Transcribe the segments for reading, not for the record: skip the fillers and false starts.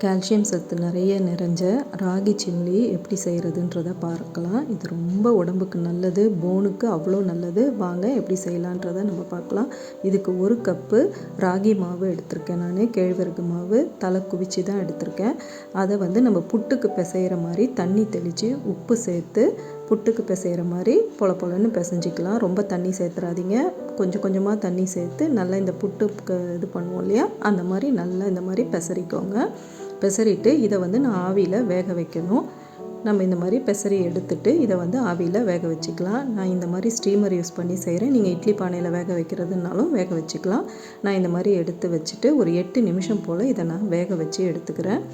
Calcium சத்து நிறைய நிறைஞ்ச ராகி சில்லி எப்படி செய்கிறதுன்றதை பார்க்கலாம். இது ரொம்ப உடம்புக்கு நல்லது, போனுக்கு அவ்வளோ நல்லது. வாங்க எப்படி செய்யலான்றதை நம்ம பார்க்கலாம். இதுக்கு 1 கப்பு ராகி மாவு எடுத்திருக்கேன். நான் கேழ்வரகு மாவு தலை குவிச்சு தான் எடுத்திருக்கேன். அதை நம்ம புட்டுக்கு பிசைகிற மாதிரி தண்ணி தெளித்து உப்பு சேர்த்து புட்டுக்கு பிசைகிற மாதிரி பொல பொலன்னு பிசைஞ்சிக்கலாம். ரொம்ப தண்ணி சேர்த்துறாதீங்க. கொஞ்சம் கொஞ்சமாக தண்ணி சேர்த்து நல்லா இந்த புட்டுக்கு இது பண்ணுவோம் இல்லையா, அந்த மாதிரி நல்லா இந்த மாதிரி பிசறிக்கோங்க. பிசறிட்டு இதை நான் ஆவியில் வேக வைக்கணும். நம்ம இந்த மாதிரி பிசறி எடுத்துட்டு இதை ஆவியில் வேக வச்சுக்கலாம். நான் இந்த மாதிரி ஸ்டீமர் யூஸ் பண்ணி செய்கிறேன். நீங்கள் இட்லி பானையில் வேக வைக்கிறதுனாலும் வேக வச்சுக்கலாம். நான் இந்த மாதிரி எடுத்து வச்சுட்டு ஒரு 8 நிமிஷம் போல் இதை நான் வேக வச்சு எடுத்துக்கிறேன்.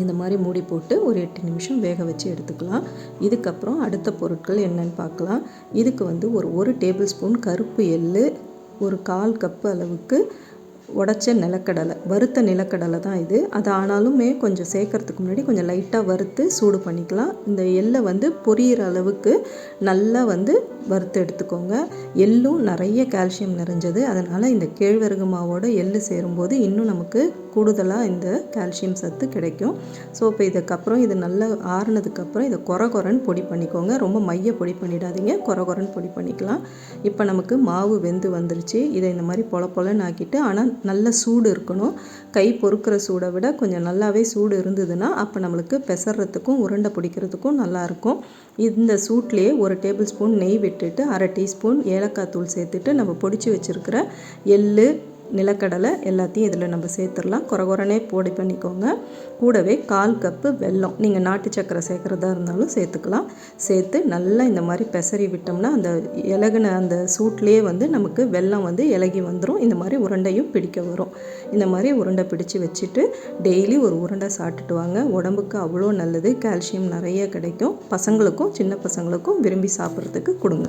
இந்த மாதிரி மூடி போட்டு ஒரு 8 நிமிஷம் வேக வச்சு எடுத்துக்கலாம். இதுக்கப்புறம் அடுத்த பொருட்கள் என்னென்னு பார்க்கலாம். இதுக்கு ஒரு 1 டேபிள் ஸ்பூன் கருப்பு எள்ளு, ஒரு 1/4 கப்பு அளவுக்கு உடைச்ச நிலக்கடலை, வறுத்த நிலக்கடலை தான் இது. அது ஆனாலுமே கொஞ்சம் சேர்க்கறதுக்கு முன்னாடி கொஞ்சம் லைட்டாக வறுத்து சூடு பண்ணிக்கலாம். இந்த எள்ளை பொரியிற அளவுக்கு நல்லா வறுத்து எடுத்துக்கோங்க. எள்ளும் நிறைய கால்சியம் நிறைஞ்சது. அதனால் இந்த கேழ்வரகு மாவோட எள்ளு சேரும்போது இன்னும் நமக்கு கூடுதலாக இந்த கால்சியம் சத்து கிடைக்கும். ஸோ இப்போ இதுக்கப்புறம் இது நல்லா ஆறுனதுக்கப்புறம் இதை கொரன்னு பொடி பண்ணிக்கோங்க. ரொம்ப மைய பொடி பண்ணிடாதீங்க, கொரன்னு பொடி பண்ணிக்கலாம். இப்போ நமக்கு மாவு வெந்து வந்துருச்சு. இதை இந்த மாதிரி பொல பொலன்னு ஆக்கிட்டு, ஆனால் நல்ல சூடு இருக்கணும். கை பொறுக்கிற சூடை விட கொஞ்சம் நல்லாவே சூடு இருந்ததுன்னா அப்போ நம்மளுக்கு பெசறதுக்கும் உருண்டை பிடிக்கிறதுக்கும் நல்லாயிருக்கும். இந்த சூட்லேயே 1 டேபிள் ஸ்பூன் நெய் விட்டுட்டு 1/2 டீஸ்பூன் ஏலக்காய் தூள் சேர்த்துட்டு நம்ம பொடிச்சு வச்சுருக்கிற எள்ளு, நிலக்கடலை எல்லாத்தையும் இதில் நம்ம சேர்த்துடலாம். கொரனே பொடி பண்ணிக்கோங்க. கூடவே 1/4 கப்பு வெல்லம், நீங்கள் நாட்டு சக்கரை சேர்க்குறதா இருந்தாலும் சேர்த்துக்கலாம். சேர்த்து நல்லா இந்த மாதிரி பெசறி விட்டோம்னா அந்த இலகுன அந்த சூட்லேயே நமக்கு வெல்லம் இலகி வந்துடும். இந்த மாதிரி உருண்டையும் பிடிக்க வரும். இந்த மாதிரி உருண்டை பிடிச்சி வச்சுட்டு டெய்லி ஒரு உருண்டை சாப்பிட்டுட்டு வாங்க. உடம்புக்கு அவ்வளோ நல்லது. கால்சியம் நிறைய கிடைக்கும். பசங்களுக்கும் சின்ன பசங்களுக்கும் விரும்பி சாப்பிட்றதுக்கு கொடுங்க.